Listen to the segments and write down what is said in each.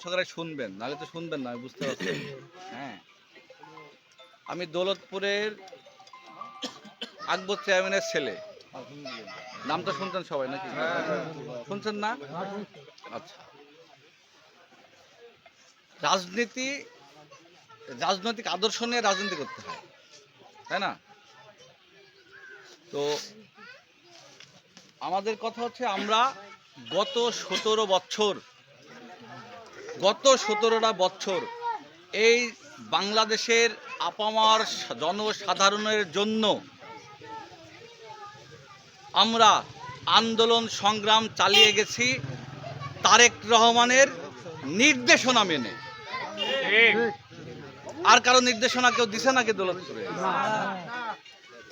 দর্শকরা শুনবেন, নাহলে তো শুনবেন না, আমি বুঝতে পারছি। হ্যাঁ, আমি দৌলতপুরের আকবর চেয়ারম্যানের ছেলে। নামটা শুনছেন সবাই নাকি? শুনছেন না? আচ্ছা, রাজনৈতিক আদর্শ নিয়ে রাজনীতি করতে হয়, তাই না? তো আমাদের কথা হচ্ছে, আমরা গত 17টা বছর এই বাংলাদেশের আপামর জনসাধারণের জন্য আমরা আন্দোলন সংগ্রাম চালিয়ে গেছি তারেক রহমানের নির্দেশনা মেনে। আর কারো নির্দেশনা কেউ দিছে নাকি দৌলতপুরে?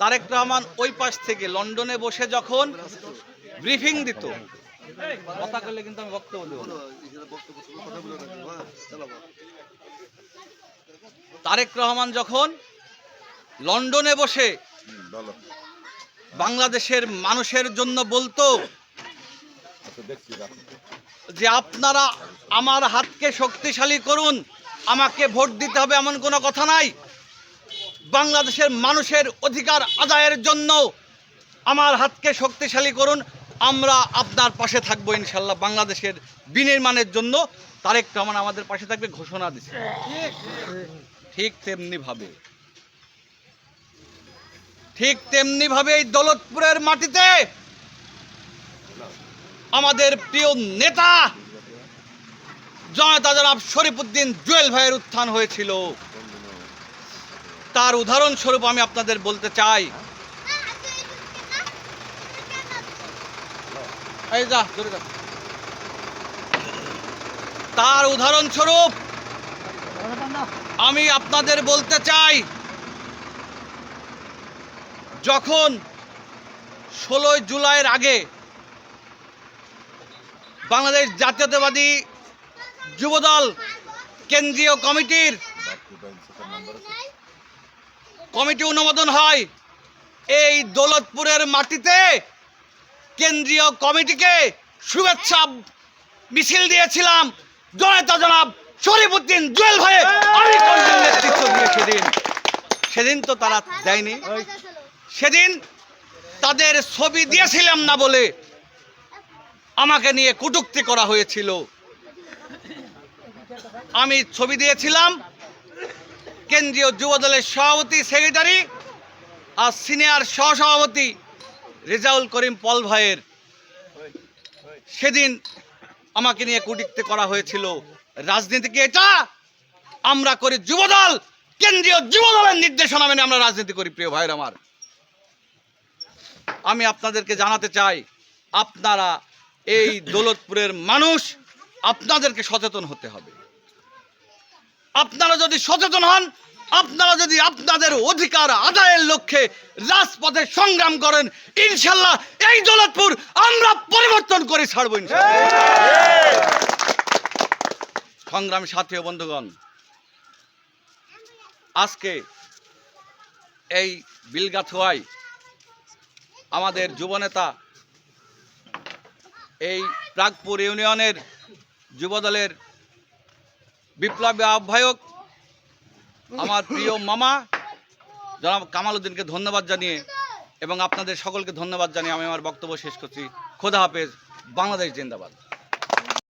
তারেক রহমান ওই পাশ থেকে লন্ডনে বসে যখন ব্রিফিং দিত, কথা বললে কিন্তু আমি বক্তব্য দেব না। তারেক রহমান যখন লন্ডনে বসে বাংলাদেশের মানুষের জন্য বলতো যে আপনারা আমার হাতকে শক্তিশালী করুন, আমাকে ভোট দিতে হবে এমন কোনো কথা নাই, বাংলাদেশের মানুষের অধিকার আদায়ের জন্য আমার হাতকে শক্তিশালী করুন, আমরা আপনার পাশে থাকবো ইনশাল্লাহ, বাংলাদেশের বিনির্মাণের জন্য তারেক রহমান আমাদের পাশে থাকবে ঘোষণা দিচ্ছে। ঠিক তেমনি ভাবে এই দৌলতপুরের মাটিতে আমাদের প্রিয় নেতা জনতা জনাব শরীফউদ্দিন জুয়েল ভাইয়ের উত্থান হয়েছিল। তার উদাহরণস্বরূপ আমি আপনাদের বলতে চাই, তার উদাহরণস্বরূপ আমি আপনাদের বলতে চাই, যখন 16 জুলাইয়ের আগে বাংলাদেশ জাতীয়তাবাদী যুবদল কেন্দ্রীয় কমিটি অনুমোদন হয়, এই দৌলতপুরের মাটিতে কেন্দ্রীয় কমিটিকে শুভেচ্ছা মিছিল দিয়েছিলাম জনতা জনাব শরীফউদ্দিন জুয়েল ভাই। আমি নেতৃত্ব দিয়ে সেদিন তো তারা দেয়নি, সেদিন তাদের ছবি দিয়েছিলাম না বলে আমাকে নিয়ে কটূক্তি করা হয়েছিল। আমি ছবি দিয়েছিলাম কেন্দ্রীয় যুবদলের সভাপতি, সেক্রেটারি আর সিনিয়র সহসভাপতি রেজাউল করিম পল ভাইয়ের। সেদিন আমাকে নিয়ে কটূক্তি করা হয়েছিল। রাজনীতি কি এটা? আমরা করি যুবদল, কেন্দ্রীয় যুবদলের নির্দেশনা মেনে আমরা রাজনীতি করি। প্রিয় ভাইয়ের আমার, আমি আপনাদেরকে জানাতে চাই, আপনারা এই দৌলতপুরের মানুষ, আপনাদেরকে সচেতন হতে হবে। আপনারা যদি সচেতন হন, আপনারা যদি আপনাদের অধিকার আদায়ের লক্ষ্যে রাজপথে সংগ্রাম করেন, ইনশাল্লাহ এই দৌলতপুর আমরা পরিবর্তন করে ছাড়ব ইনশাল্লাহ। সংগ্রামী সাথী ও বন্ধুগণ, আজকে এই বিলগাথুয়ায় আমাদের যুবনেতা, এই প্রাগপুর ইউনিয়নের যুবদলের বিপ্লবী আহ্বায়ক আমার প্রিয় মামা জনাব কামাল উদ্দিনকে ধন্যবাদ জানিয়ে এবং আপনাদের সকলকে ধন্যবাদ জানিয়ে আমি আমার বক্তব্য শেষ করছি। খোদা হাফেজ। বাংলাদেশ জিন্দাবাদ।